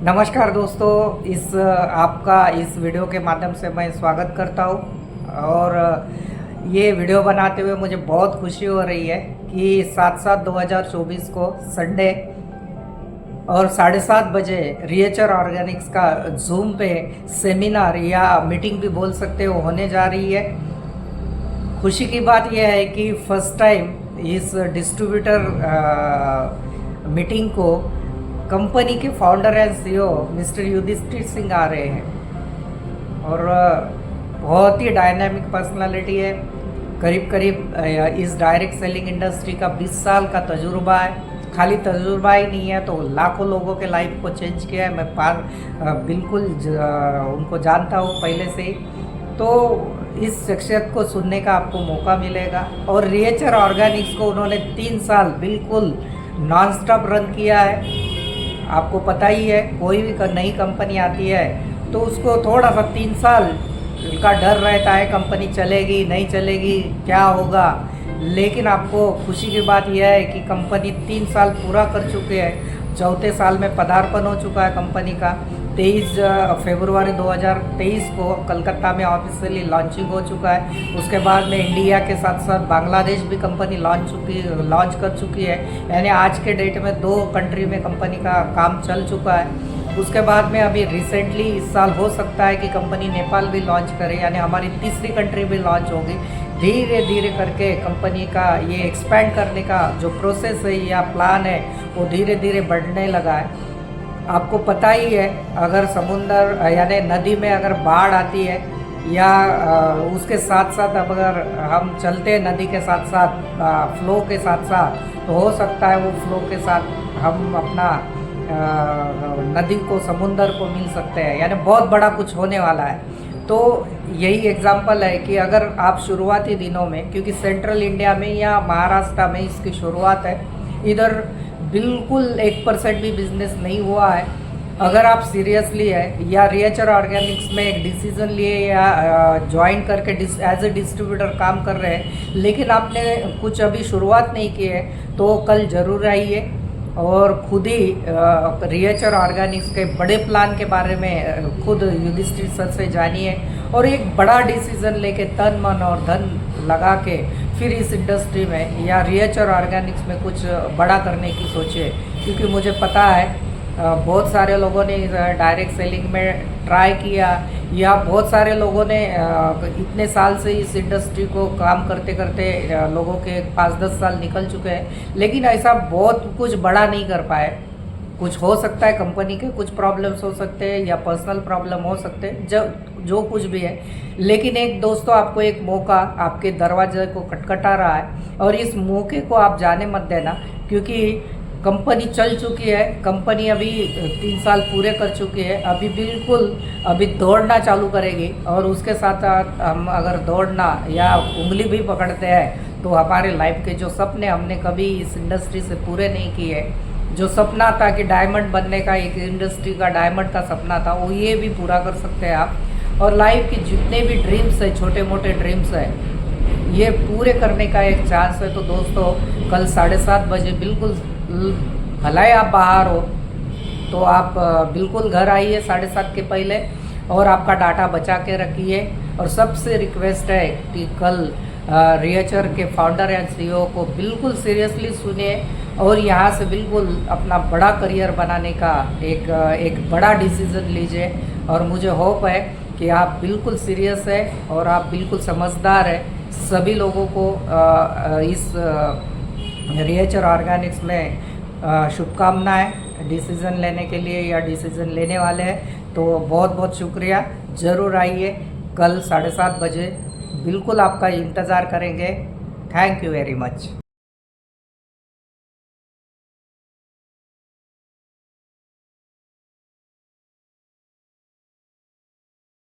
नमस्कार दोस्तों, इस आपका इस वीडियो के माध्यम से मैं स्वागत करता हूँ। और ये वीडियो बनाते हुए मुझे बहुत खुशी हो रही है कि 7/7/2024 को संडे और 7:30 बजे रिएचर ऑर्गेनिक्स का जूम पे सेमिनार या मीटिंग भी बोल सकते हो होने जा रही है। खुशी की बात यह है कि फर्स्ट टाइम इस डिस्ट्रीब्यूटर मीटिंग को कंपनी के founder and CEO mister Yudhishthir Singh आ रहे हैं और बहुत ही डायनामिक पर्सनालिटी है। करीब करीब इस डायरेक्ट सेलिंग इंडस्ट्री का 20 साल का तजुर्बा है। खाली तजुर्बा ही नहीं है तो लाखों लोगों के लाइफ को चेंज किया है। मैं बिल्कुल उनको जानता हूँ पहले से ही। तो इस शख्सियत को सुनने का आपको मौका मिलेगा। और रिएचर ऑर्गेनिक्स को उन्होंने 3 साल बिल्कुल नॉन स्टॉप रन किया है। आपको पता ही है, कोई भी नई कंपनी आती है तो उसको थोड़ा सा 3 साल का डर रहता है, कंपनी चलेगी नहीं चलेगी, क्या होगा। लेकिन आपको खुशी की बात यह है कि कंपनी 3 साल पूरा कर चुके हैं। चौथे साल में पदार्पण हो चुका है कंपनी का। 23 फरवरी 2023 को कलकत्ता में ऑफिशियली लॉन्चिंग हो चुका है। उसके बाद में इंडिया के साथ साथ बांग्लादेश भी कंपनी लॉन्च कर चुकी है। यानी आज के डेट में 2 कंट्री में कंपनी का काम चल चुका है। उसके बाद में अभी रिसेंटली इस साल हो सकता है कि कंपनी नेपाल भी लॉन्च करे, यानी हमारी तीसरी कंट्री भी लॉन्च होगी। धीरे धीरे करके कंपनी का ये एक्सपैंड करने का जो प्रोसेस है या प्लान है वो धीरे धीरे बढ़ने लगा है। आपको पता ही है, अगर समुंदर यानी नदी में अगर बाढ़ आती है या उसके साथ साथ अगर हम चलते हैं नदी के साथ साथ फ्लो के साथ साथ, तो हो सकता है वो फ्लो के साथ हम अपना नदी को समुंदर को मिल सकते हैं। यानी बहुत बड़ा कुछ होने वाला है। तो यही एग्जांपल है कि अगर आप शुरुआती दिनों में, क्योंकि सेंट्रल इंडिया में या महाराष्ट्र में इसकी शुरुआत है, इधर बिल्कुल 1% भी बिजनेस नहीं हुआ है। अगर आप सीरियसली है या रिएचर ऑर्गेनिक्स में एक डिसीजन लिए या ज्वाइन करके एज ए डिस्ट्रीब्यूटर काम कर रहे हैं, लेकिन आपने कुछ अभी शुरुआत नहीं की है, तो कल ज़रूर आइए और खुद ही रिएचर ऑर्गेनिक्स के बड़े प्लान के बारे में खुद युधिष्ठिर सर से जानिए और एक बड़ा डिसीजन लेके तन मन और धन लगा के फिर इस इंडस्ट्री में या रिएचर ऑर्गेनिक्स में कुछ बड़ा करने की सोचिए। क्योंकि मुझे पता है बहुत सारे लोगों ने डायरेक्ट सेलिंग में ट्राई किया या बहुत सारे लोगों ने इतने साल से इस इंडस्ट्री को काम करते करते लोगों के 5-10 साल निकल चुके हैं, लेकिन ऐसा बहुत कुछ बड़ा नहीं कर पाए। कुछ हो सकता है, कंपनी के कुछ प्रॉब्लम्स हो सकते हैं या पर्सनल प्रॉब्लम हो सकते हैं, जो कुछ भी है। लेकिन एक दोस्तों, आपको एक मौका आपके दरवाजे को खटखटा रहा है और इस मौके को आप जाने मत देना। क्योंकि कंपनी चल चुकी है, कंपनी अभी 3 साल पूरे कर चुकी है। अभी दौड़ना चालू करेगी और उसके साथ हम अगर दौड़ना या उंगली भी पकड़ते हैं तो हमारे लाइफ के जो सपने हमने कभी इस इंडस्ट्री से पूरे नहीं किए, जो सपना था कि डायमंड बनने का, एक इंडस्ट्री का डायमंड का सपना था, वो ये भी पूरा कर सकते हैं आप। और लाइफ के जितने भी ड्रीम्स है, छोटे मोटे ड्रीम्स है, ये पूरे करने का एक चांस है। तो दोस्तों, कल 7:30 बजे बिल्कुल भलाई आप बाहर हो तो आप बिल्कुल घर आइए 7:30 के पहले और आपका डाटा बचा के रखिए। और सबसे रिक्वेस्ट है कि कल रिएचर के फाउंडर एंड सीईओ को बिल्कुल सीरियसली सुनिए और यहाँ से बिल्कुल अपना बड़ा करियर बनाने का एक बड़ा डिसीजन लीजिए। और मुझे होप है कि आप बिल्कुल सीरियस है और आप बिल्कुल समझदार है। सभी लोगों को इस रिएचर ऑर्गेनिक्स में शुभकामनाएं डिसीज़न लेने के लिए या डिसीज़न लेने वाले हैं। तो बहुत बहुत शुक्रिया। ज़रूर आइए, कल 7:30 बजे बिल्कुल आपका इंतज़ार करेंगे। Thank you very much.